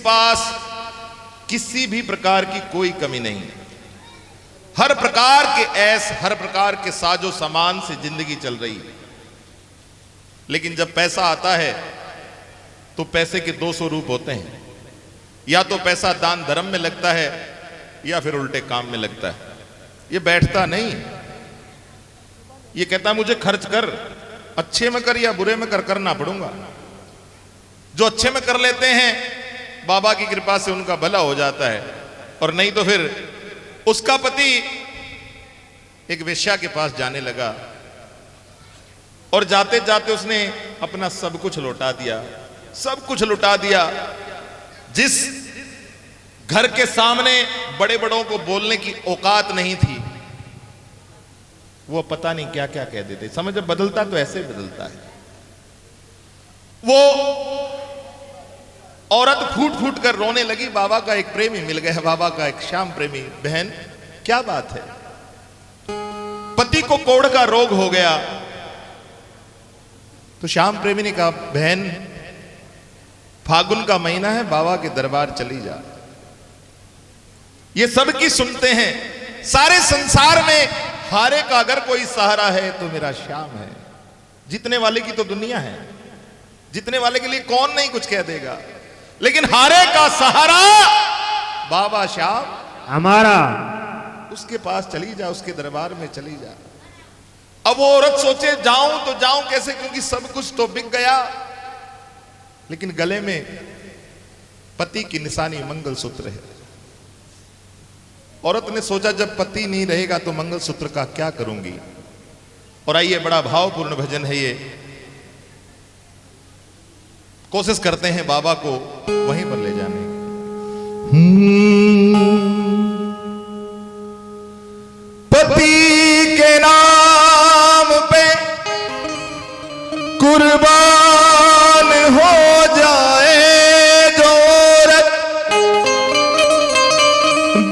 पास किसी भी प्रकार की कोई कमी नहीं है। हर प्रकार के ऐश, हर प्रकार के साजो सामान से जिंदगी चल रही है। लेकिन जब पैसा आता है तो पैसे के दो स्वरूप होते हैं, या तो पैसा दान धर्म में लगता है या फिर उल्टे काम में लगता है। ये बैठता नहीं, ये कहता मुझे खर्च कर, अच्छे में कर या बुरे में कर, करना पड़ूंगा। जो अच्छे में कर लेते हैं बाबा की कृपा से उनका भला हो जाता है, और नहीं तो फिर उसका पति एक वेश्या के पास जाने लगा और जाते जाते उसने अपना सब कुछ लौटा दिया, सब कुछ लुटा दिया। जिस घर के सामने बड़े बड़ों को बोलने की औकात नहीं थी, वो पता नहीं क्या क्या कह देते। समझ बदलता तो ऐसे बदलता है। वो औरत फूट फूट कर रोने लगी, बाबा का एक प्रेमी मिल गया, बाबा का एक श्याम प्रेमी। बहन क्या बात है? पति को कोढ़ का रोग हो गया। तो श्याम प्रेमी ने कहा, बहन फागुन का महीना है, बाबा के दरबार चली जा। ये सब की सुनते हैं। सारे संसार में हारे का अगर कोई सहारा है तो मेरा श्याम है। जीतने वाले की तो दुनिया है, जीतने वाले के लिए कौन नहीं कुछ कह देगा, लेकिन हारे का सहारा बाबा श्याम हमारा। उसके पास चली जा, उसके दरबार में चली जा। अब वो औरत सोचे जाऊं तो जाऊं कैसे, क्योंकि सब कुछ तो बिक गया। लेकिन गले में पति की निशानी मंगलसूत्र है। औरत ने सोचा जब पति नहीं रहेगा तो मंगलसूत्र का क्या करूंगी। और आइए, बड़ा भावपूर्ण भजन है ये। कोशिश करते हैं बाबा को वहीं पर ले जाने की। पति के नाम पे कुर्बान हो जाए जो औरत,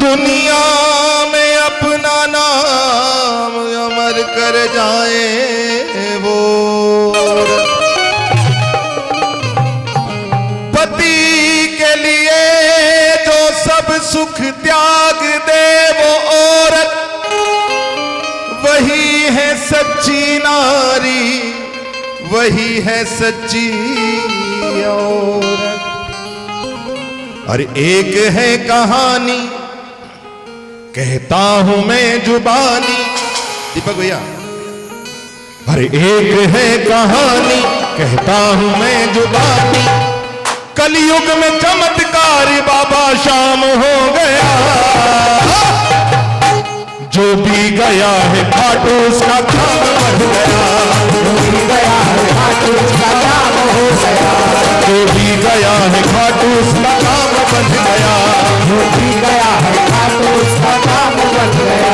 दुनिया में अपना नाम अमर कर जाए वो। पति के लिए जो सब सुख त्याग दे वो औरत, वही है सच्ची नारी, वही है सच्ची औरत। और एक है कहानी कहता हूं मैं जुबानी। दीपक भैया, अरे एक है कहानी कहता हूं मैं जुबानी। कलयुग में चमत्कार बाबा श्याम हो गया। जो भी गया है खाटू उसका काम बन गया। जो भी गया है खाटू उसका काम हो गया। जो भी गया है खाटू उसका काम बन गया। जो भी गया है खाटू उसका काम बन गया।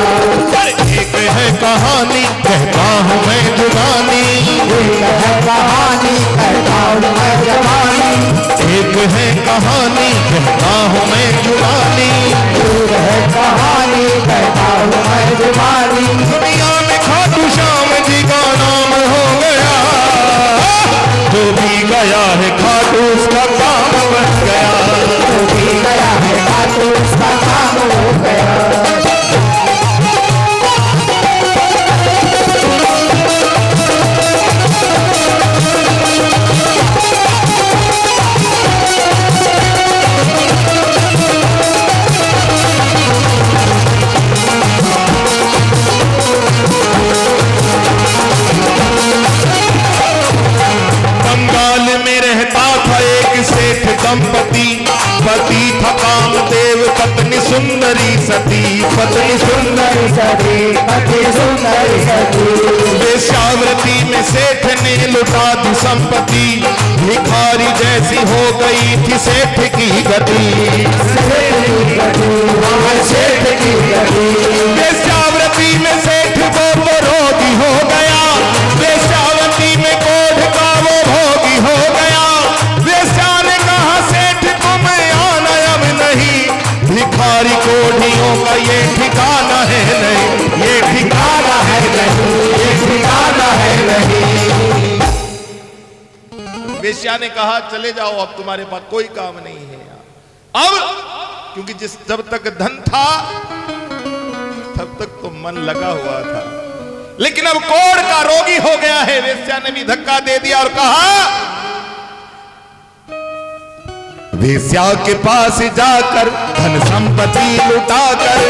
एक है कहानी कहता हूँ मैं जुबानी। एक है कहानी कहता हूँ मैं जुबानी। एक है कहानी कहता हूँ मैं जुबानी। एक है कहानी कहता हूँ मैं जुबानी। दुनिया में खाटू श्याम जी का नाम हो गया। जो भी गया है खाटू उसका काम बन गया। जो भी गया है खाटू उसका काम हो गया। दंपति, पति था कामदेव, पत्नी सुंदरी सती। पत्नी सुंदरी सती, पति सुंदरी सती। वेश्यावृत्ति में सेठ ने लुटा दी संपत्ति। भिखारी जैसी हो गई थी सेठ की गति। सेठ की गति। वेश्यावृत्ति में सेठ वो रोगी हो गया। वेश्यावृत्ति में कोढ़ का वो भोगी हो गया। वेश्या ने कहा सेठ तुम आना अब नहीं। भिखारी कोढ़ियों का ये ठिकाना है नहीं। ये ठिकाना है नहीं। ये ठिकाना है नहीं। वेश्या ने कहा चले जाओ, अब तुम्हारे पास कोई काम नहीं है। अब क्योंकि जब तक धन था तब तक तो मन लगा हुआ था, लेकिन अब कोढ़ का रोगी हो गया है। वेश्या ने भी धक्का दे दिया और कहा, वेश्या के पास जाकर धन संपत्ति लुटाकर,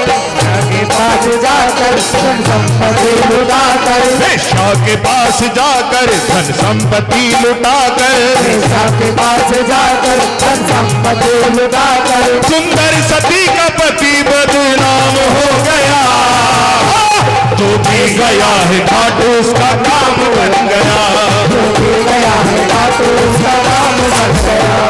के पास जाकर धन संपत्ति लुटाकर, वेश्या के पास जाकर धन संपत्ति लुटाकर, वेश्या के पास जाकर धन संपत्ति लुटाकर, सुंदर सती का पति बदनाम हो गया। जो भी गया है घाटू उसका काम बन गया, जो भी गया है घाटू उसका काम बन गया।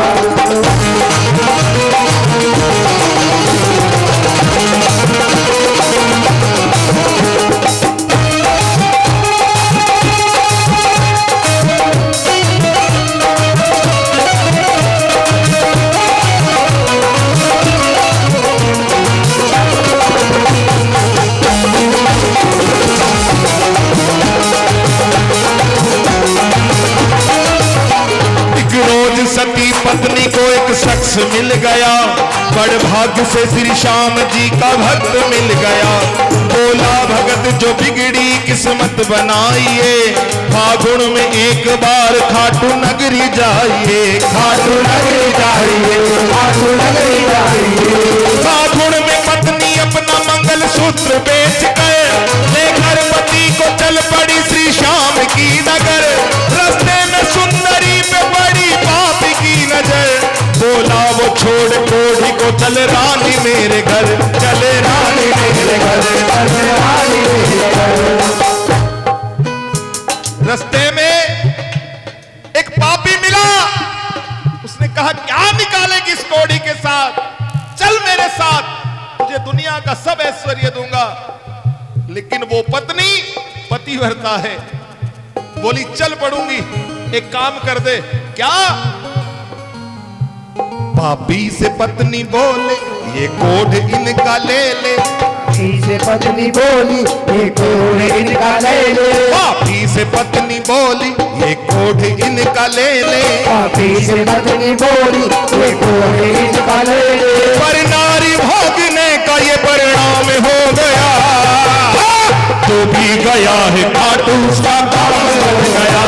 सती पत्नी को एक शख्स मिल गया, बड़ भाग्य से श्री श्याम जी का भक्त मिल गया। बोला भगत जो बिगड़ी किस्मत बनाइए, फागुन में एक बार खाटू नगरी जाइए, खाटू नगरी जाइए, खाटू नगरी जाइए। फागुन में पत्नी अपना मंगल सूत्र बेच कर लेकर पति को चल पड़ी श्री श्याम की नगर। रास्ते में सुंदरी पे बड़ी पाप की नजर, बोला वो छोड़ कोढ़ी को चल रानी मेरे घर, चले रानी मेरे घर, चले रानी मेरे घर। रास्ते में एक पापी मिला, उसने कहा क्या निकालेगी इस कोढ़ी के साथ, चल मेरे साथ, तुझे दुनिया का सब ऐश्वर्य दूंगा। लेकिन वो पत्नी पतिव्रता है, बोली चल पड़ूंगी, एक काम कर दे। क्या? पापी से पत्नी बोले ये कोढ़ इनका ले ले, पापी से पत्नी बोली ये कोढ़ इनका ले ले, पापी से पत्नी बोली ये कोढ़ इनका ले ले, पापी से पत्नी बोली ये कोढ़ इनका ले ले। पर नारी भोगने का ये परिणाम हो गया, जो भी गया है खाटू उसका काम बन गया,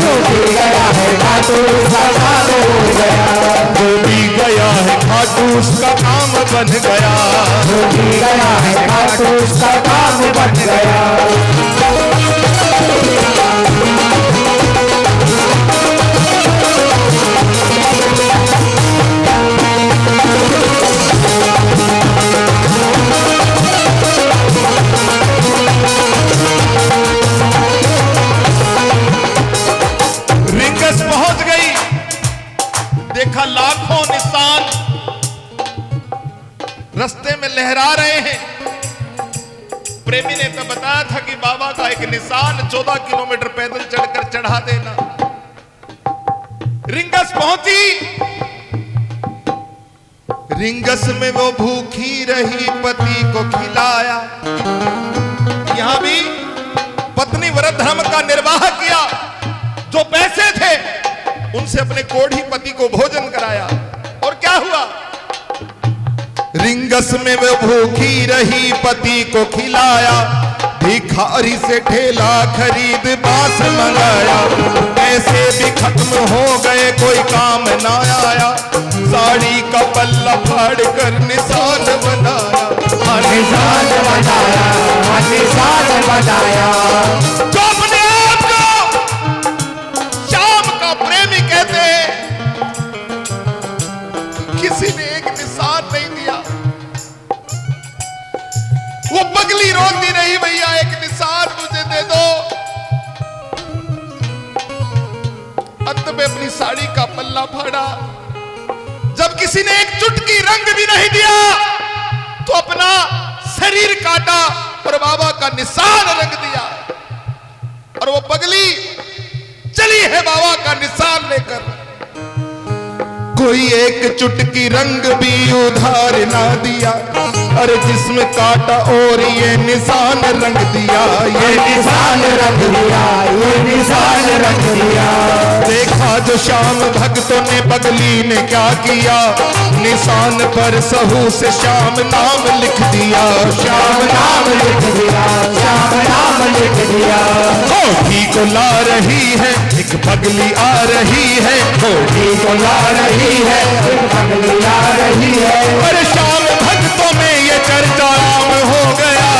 जो भी गया है खाटू उसका काम हो गया, जो भी गया है खाटू उसका काम बन गया, जो भी गया है खाटू उसका काम बन गया। रिंगस पहुंच गई, देखा लाखों निशान रास्ते में लहरा रहे हैं। प्रेमी ने तो बताया था कि बाबा का एक निशान 14 किलोमीटर पैदल चढ़कर चढ़ा देना। रिंगस पहुंची, रिंगस में वो भूखी रही, पति को खिलाया। यहां भी पत्नी व्रत धर्म का निर्वाह किया, जो पैसे थे उनसे अपने कोढ़ी पति को भोजन कराया। और क्या हुआ? रिंगस में वो भूखी रही, पति को खिलाया, भिखारी से ठेला खरीद बांस मंगाया। पैसे भी खत्म हो गए, कोई काम ना आया, साड़ी का पल्ला फाड़ कर निशान बनाया, निशान बनाया, निशान बनाया। जो अपने आप को श्याम का प्रेमी कहते हैं, किसी ने एक निशान नहीं दिया। वो पगली रोती रही, भैया एक निशान मुझे दे दो। अंत में अपनी साड़ी का पल्ला फाड़ा। जब किसी ने एक चुटकी रंग भी नहीं दिया तो अपना शरीर काटा और बाबा का निशान रंग दिया। और वो पगली चली है बाबा का निशान लेकर। कोई एक चुटकी रंग भी उधार ना दिया। अरे जिसमें काटा और ये निशान रंग दिया, ये निशान रख दिया, ये निशान रख दिया। देखा जो शाम भक्तों ने बगली ने क्या किया, निशान पर सहू से श्याम नाम लिख दिया, श्याम नाम लिख दिया, श्याम नाम लिख दिया। होठी को ला रही है एक पगली आ रही है, होठी को ला रही है, एक पगली आ रही है। पर श्याम भक्तों में ये चर्चा आम हो गया,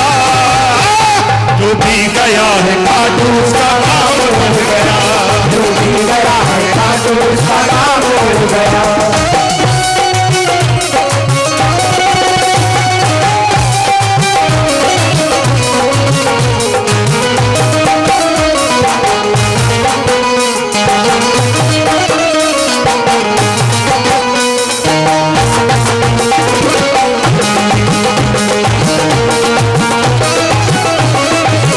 जो भी गया है खाटू उसका